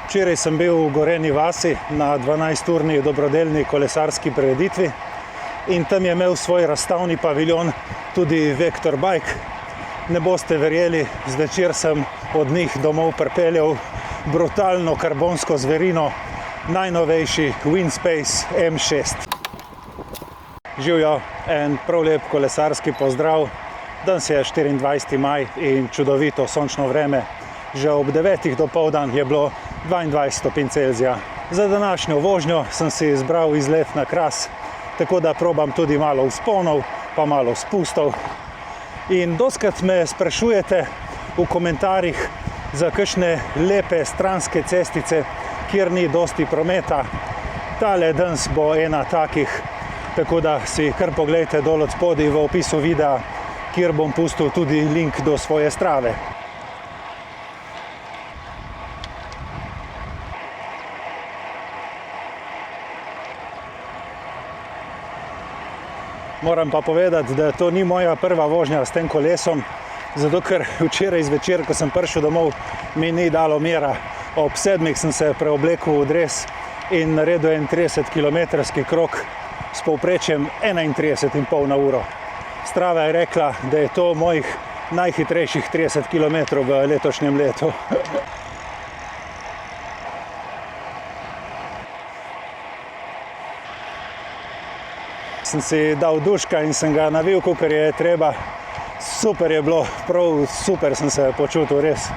Včeraj sem bil v Gorenji vasi na 12-urni dobrodelni kolesarski prireditvi in tam je imel svoj razstavni paviljon tudi Vektor Bike. Ne boste verjeli, zvečer sem od njih domov pripeljal brutalno karbonsko zverino, najnovejši Winspace M6. Živjo, en prav lep kolesarski pozdrav. Danes je 24. maj in čudovito sončno vreme. Že ob 9. dopoldan je bilo 22 stopinj Celzija. Za današnjo vožnjo sem si izbral izlet na Kras, tako da probam tudi malo vzponov, pa malo spustov. In dostikrat me sprašujete v komentarjih za kakšne lepe stranske cestice, kjer ni dosti prometa. Tale danes bo ena takih, tako da si kar pogledajte dol od spodaj v opisu videa, kjer bom pustil tudi link do svoje Strave. Moram pa povedati, da to ni moja prva vožnja s tem kolesom, zato ker včeraj zvečer, ko sem prišel domov, mi ni dalo mira. Ob 7. sem se preoblekel v dres in naredil en 30-kilometrski krog s povprečjem 31,5 na uro. Strava je rekla, da je to mojih najhitrejših 30 km v letošnjem letu. Sem si dal duška in sem ga navil, kakor je treba. Super je bilo, prav super sem se počutil, res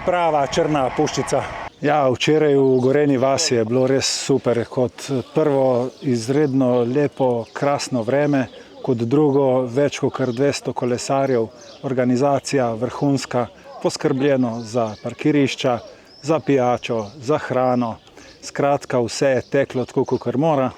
prava črna puščica. Ja, včeraj v Gorenji vasi je bilo res super. Kot prvo izredno lepo, krasno vreme, kot drugo več kot 200 kolesarjev, organizacija vrhunska, poskrbljeno za parkirišča, za pijačo, za hrano. Skratka, vse je teklo tako, kakor mora.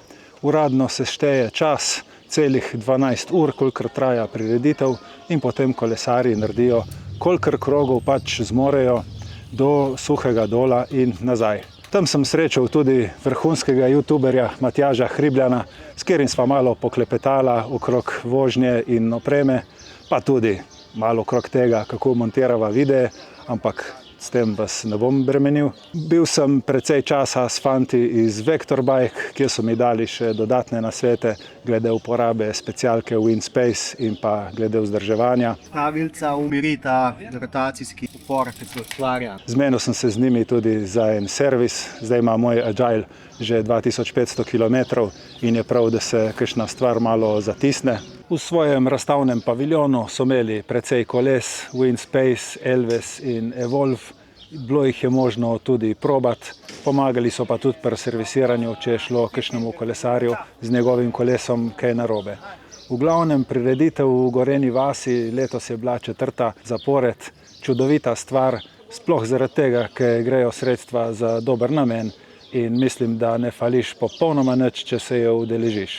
Uradno se šteje čas, celih 12 ur, kolikor traja prireditev, in potem kolesarji naredijo, kolikor krogov pač zmorejo do Suhega Dola in nazaj. Tam sem srečal tudi vrhunskega youtuberja Matjaža Hribljana, s katerim sva malo poklepetala okrog vožnje in opreme, pa tudi malo okrog tega, kako montirava videe, ampak s tem vas ne bom bremenil. Bil sem precej časa s fanti iz Vektor Bike, kjer so mi dali še dodatne nasvete glede uporabe specialke Winspace in pa glede vzdrževanja. Pravilca umirita rotacijski upor, ki se ustvarja. Zmenil sem se z njimi tudi za en servis. Zdaj ima moj Agile že 2500 km in je prav, da se kakšna stvar malo zatisne. V svojem razstavnem paviljonu so imeli precej koles, Winspace, Elves in Evolve. Bilo jih je možno tudi probati. Pomagali so pa tudi pri servisiranju, če je šlo kakšnemu kolesarju z njegovim kolesom kaj narobe. V glavnem prireditev v Gorenji vasi letos je bila 4. zapored. Čudovita stvar, sploh zaradi tega, ker grejo sredstva za dober namen in mislim, da ne fališ popolnoma nič, če se jo udeležiš.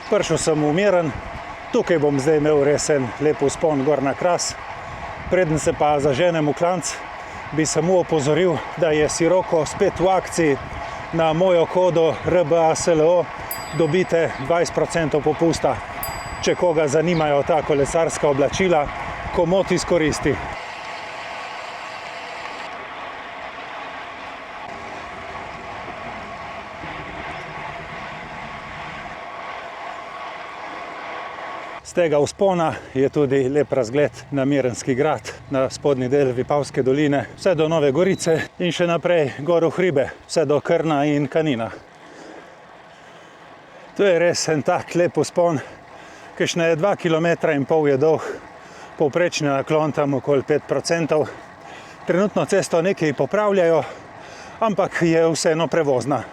Prišel sem umiren, tukaj bom zdaj imel res en lep vzpon gor na Kras. Preden se pa zaženem v klanc, bi samo opozoril, da je Sirocco spet v akciji. Na mojo kodo RBASLO dobite 20% popusta. Če koga zanimajo ta kolesarska oblačila, komot izkoristi. Z tega vzpona je tudi lep razgled na Mirenski grad, na spodnji del Vipavske doline, vse do Nove Gorice in še naprej gor v hribe, vse do Krna in Kanina. To je res en tak lep vzpon, kakšne 2,5 km je dolg, povprečni naklon tam okoli 5%. Trenutno cesto nekaj popravljajo, ampak je vseeno prevozna.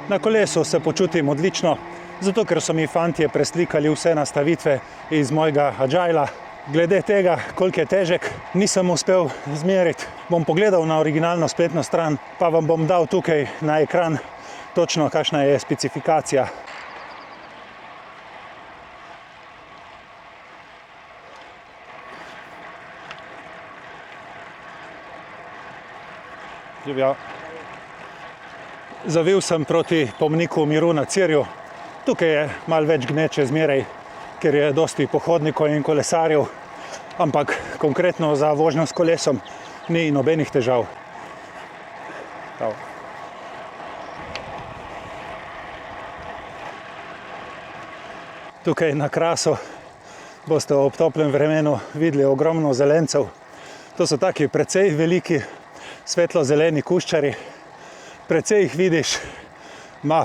Na kolesu se počutim odlično, zato ker so mi fantje preslikali vse nastavitve iz mojega Agila. Glede tega, koliko je težek, nisem uspel izmeriti. Bom pogledal na originalno spletno stran, pa vam bom dal tukaj na ekran točno, kakšna je specifikacija. Živjo. Zavil sem proti pomniku miru na Cirju, Tukaj je malo več gneče zmeraj, ker je dosti pohodnikov in kolesarjev, ampak konkretno za vožnjo s kolesom ni nobenih težav. Tukaj na Krasu boste ob toplem vremenu videli ogromno zelencev. To so taki precej veliki svetlo-zeleni kuščari. Precej jih vidiš,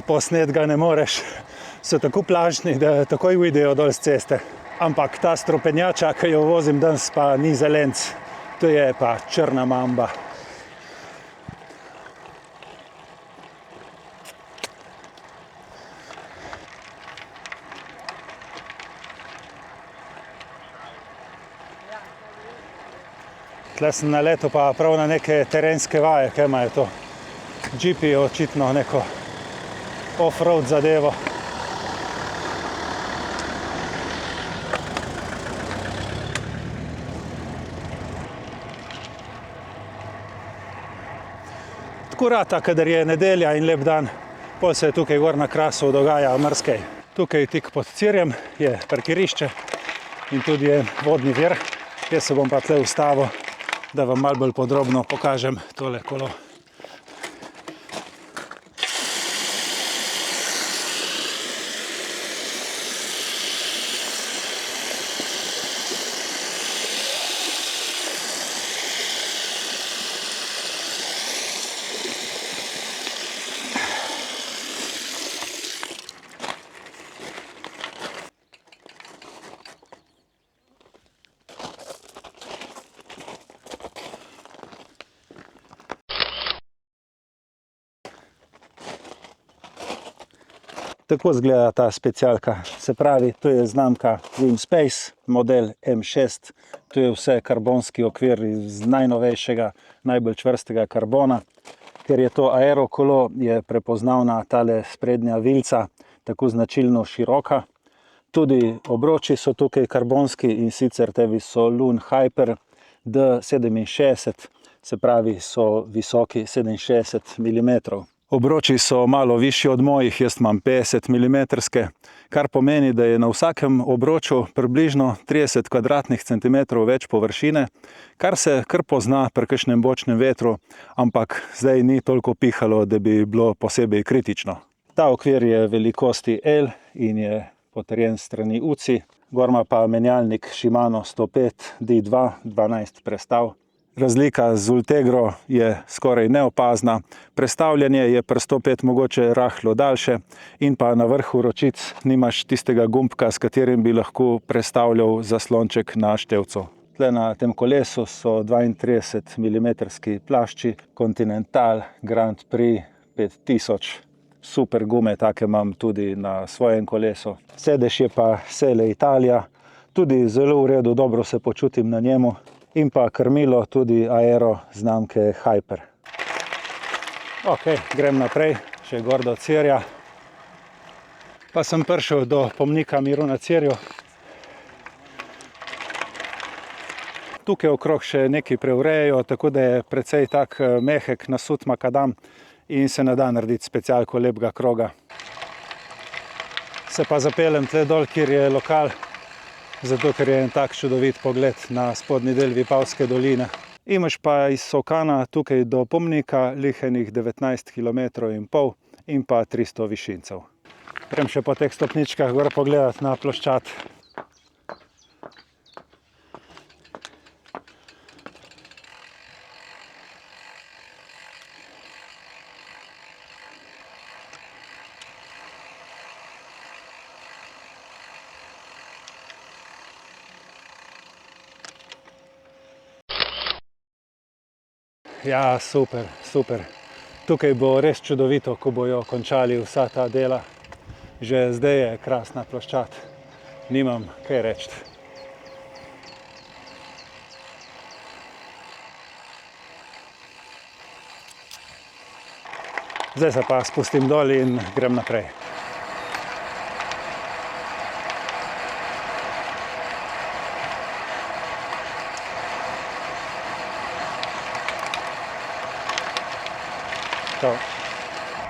posnet ga ne moreš. So tako plažni, da takoj uidejo dol z ceste. Ampak ta stropenjača, ki jo vozim danes, pa ni zelenc. To je pa črna mamba. Tle sem naletel pa prav na neke terenske vaje, kaj imajo to. Džipi je očitno neko off-road zadevo. Tako rata, kadar je nedelja in lep dan, pol se tukaj gor na Krasu dogaja marsikaj. Tukaj tik pod Cirjem je parkirišče in tudi je vodni vir. Jaz se bom pa tle ustavil, da vam malo bolj podrobno pokažem tole kolo. Tako izgleda ta specialka. Se pravi, to je znamka Wimspace, model M6. To je vse karbonski okvir iz najnovejšega, najbolj čvrstega karbona. Ker je to aerokolo, je prepoznavna tale sprednja vilca, tako značilno široka. Tudi obroči so tukaj karbonski in sicer tevi so Loon Hyper D67, se pravi, so visoki 67 mm. Obroči so malo višji od mojih, jaz imam 50 mm, kar pomeni, da je na vsakem obroču približno 30 kvadratnih centimetrov več površine, kar se kar pozna pri kakšnem bočnem vetru, ampak zdaj ni toliko pihalo, da bi bilo posebej kritično. Ta okvir je velikosti L in je potrjen s strani UCI, gor ima pa menjalnik Shimano 105 D2 12 prestav. Razlika z Ultegro je skoraj neopazna, prestavljanje je pri 105 mogoče rahlo daljše in pa na vrhu ročic nimaš tistega gumbka, s katerim bi lahko prestavljal zaslonček na števcu. Tle na tem kolesu so 32 mm plašči Continental Grand Prix 5000. Super gume, take imam tudi na svojem kolesu. Sedež je pa Selle Italia, tudi zelo v redu, dobro se počutim na njemu. In pa krmilo tudi aero znamke Hyper. Ok, grem naprej, še gor do Cirja. Pa sem prišel do pomnika miru na Cirju. Tukaj okrog še nekaj preurejajo, tako da je precej tak mehek nasut makadam in se ne da narediti specialko lepega kroga. Se pa zapeljem tle dol, kjer je lokal, zato ker je en tak čudovit pogled na spodnji del Vipavske doline. Imaš pa iz Sokana tukaj do pomnika lihenih 19,5 km in pa 300 višincev. Grem še po teh stopničkah gor pogledati na ploščad. Ja, super, super. Tukaj bo res čudovito, ko bojo končali vsa ta dela. Že zdaj je krasna ploščad. Nimam kaj reči. Zdaj se pa spustim dol in grem naprej.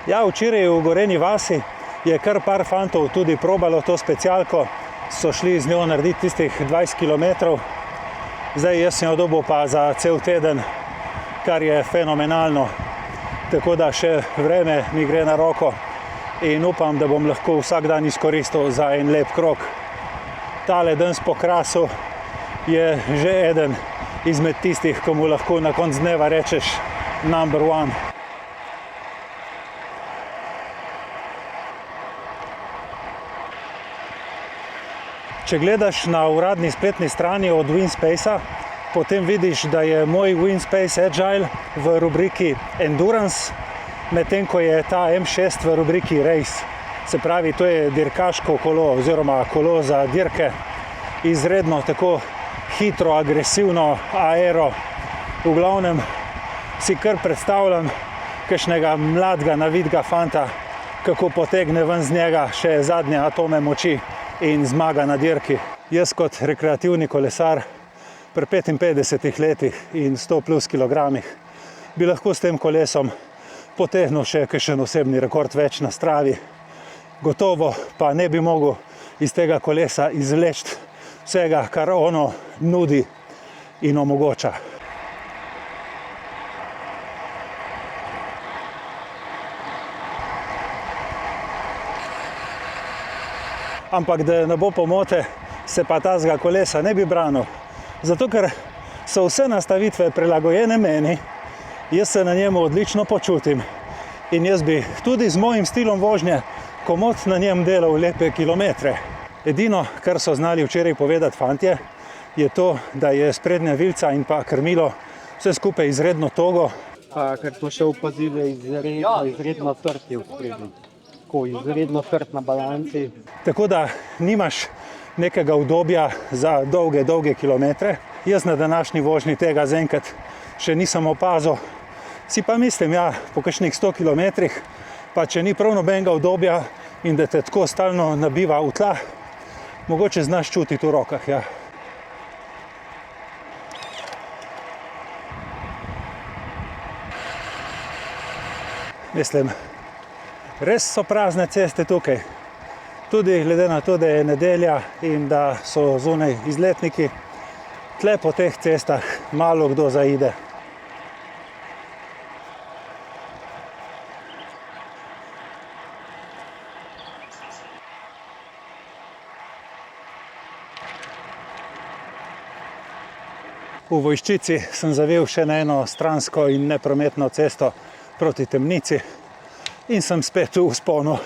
Ja, včeraj v Gorenji vasi je kar par fantov tudi probalo to specialko, so šli z njo narediti tistih 20 km. Zdaj jaz sem jo dobil pa za cel teden, kar je fenomenalno. Tako da še vreme mi gre na roko in upam, da bom lahko vsak dan izkoristil za en lep krog. Tale danes po Krasu je že eden izmed tistih, ko mu lahko na koncu dneva rečeš number one. Če gledaš na uradni spletni strani od Winspacea, potem vidiš, da je moj Winspace Agile v rubriki Endurance, medtem ko je ta M6 v rubriki Race. Se pravi, to je dirkaško kolo oziroma kolo za dirke, izredno tako hitro, agresivno, aero. V glavnem si kar predstavljam kakšnega mladega, navidga fanta, kako potegne ven z njega še zadnje atome moči in zmaga na dirki. Jaz kot rekreativni kolesar pri 55 letih in 100 plus kilogramih bi lahko s tem kolesom potegnil še kakšen osebni rekord več na Stravi. Gotovo pa ne bi mogel iz tega kolesa izvleči vsega, kar ono nudi in omogoča. Ampak da ne bo pomote, se pa tazga kolesa ne bi branil. Zato, ker so vse nastavitve prilagojene meni, jaz se na njemu odlično počutim. In jaz bi tudi z mojim stilom vožnje komot na njem delal lepe kilometre. Edino, kar so znali včeraj povedati fantje, je to, da je sprednja vilca in pa krmilo vse skupaj izredno togo. Pa, ker smo še opazili, izredno trd je v sprednji. Tako izredno trd na balanci. Tako da nimaš nekega udobja za dolge kilometre. Jaz na današnji vožnji tega zaenkrat še nisem opazil. Si pa mislim, ja, po kakšnih 100 kilometrih, pa če ni prav nobenega udobja in da te tako stalno nabiva v tla, mogoče znaš čutiti v rokah, ja. Mislim, res so prazne ceste tukaj. Tudi glede na to, da je nedelja in da so zunaj izletniki, tle po teh cestah malo kdo zaide. V Vojščici sem zavil še na eno stransko in neprometno cesto proti Temnici in sem spet v vzponu.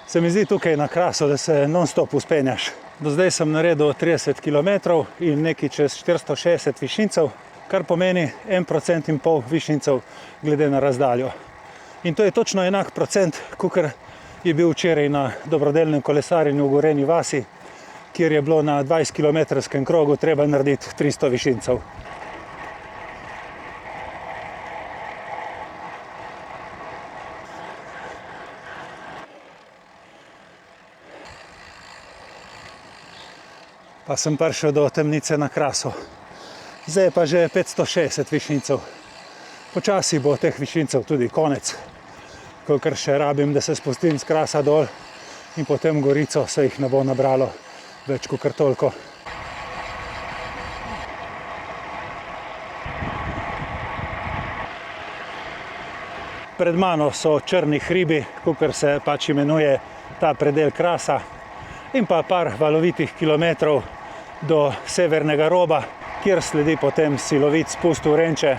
Se mi zdi tukaj na Krasu, da se non-stop vzpenjaš. Do zdaj sem naredil 30 km in nekaj čez 460 višincev, kar pomeni 1,5% višincev glede na razdaljo. In to je točno enak procent, kakor je bil včeraj na dobrodelnem kolesarjenju v Gorenji vasi, kjer je bilo na 20-kilometrskem krogu treba narediti 300 višincev. Pa sem prišel do Temnice na Krasu. Zdaj je pa že 560 višincev. Počasi bo teh višincev tudi konec. Kolikor še rabim, da se spustim z Krasa dol in potem Gorico, se jih ne bo nabralo več kakor toliko. Pred mano so Črni hribi, kakor se pač imenuje ta predel Krasa, in pa par valovitih kilometrov do severnega roba, kjer sledi potem silovit spust v Renče,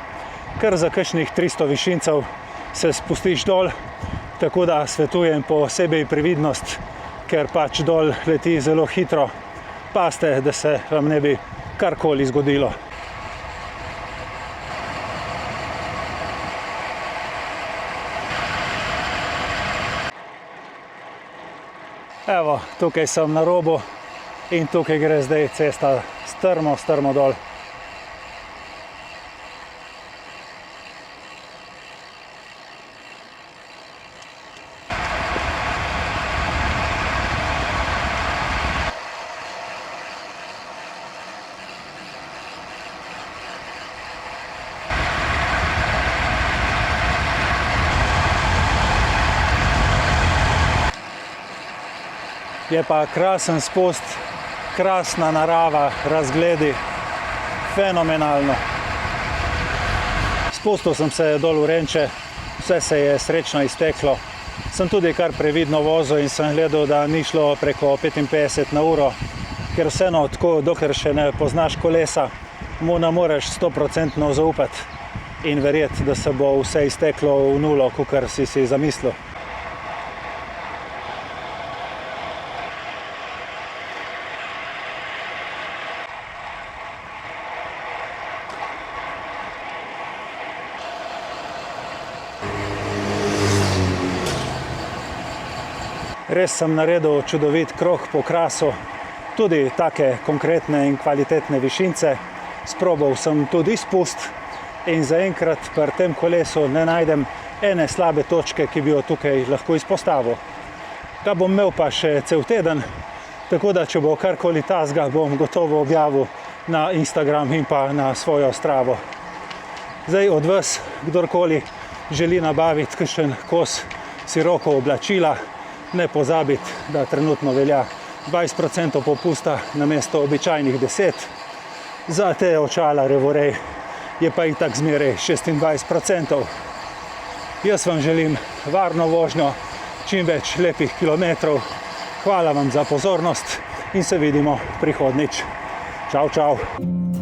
kar za kakšnih 300 višincev se spustiš dol, tako da svetujem posebej previdnost, ker pač dol leti zelo hitro. Pazite, da se vam ne bi karkoli zgodilo. Evo, tukaj sem na robu in tukaj gre zdaj cesta strmo dol. Je pa krasen spust, krasna narava, razgledi, fenomenalno. Spustil sem se dol v Renče, vse se je srečno izteklo. Sem tudi kar previdno vozil in sem gledal, da ni šlo preko 55 na uro, ker vseeno tako, dokler še ne poznaš kolesa, mu ne moreš 100% zaupati in verjeti, da se bo vse izteklo v nulo, kakor si zamislil. Res sem naredil čudovit krog po Krasu, tudi take konkretne in kvalitetne višince. Sprobal sem tudi spust in zaenkrat pri tem kolesu ne najdem ene slabe točke, ki bi jo tukaj lahko izpostavil. Ga bom imel pa še cel teden, tako da če bo karkoli tazga, bom gotovo objavil na Instagram in pa na svojo Stravo. Zdaj od vas, kdorkoli želi nabaviti kakšen kos sirokov oblačila, ne pozabiti, da trenutno velja 20% popusta namesto običajnih 10%. Za te očala Revorej je pa itak zmeraj 26%. Jaz vam želim varno vožnjo, čim več lepih kilometrov. Hvala vam za pozornost in se vidimo prihodnjič. Čau, čau.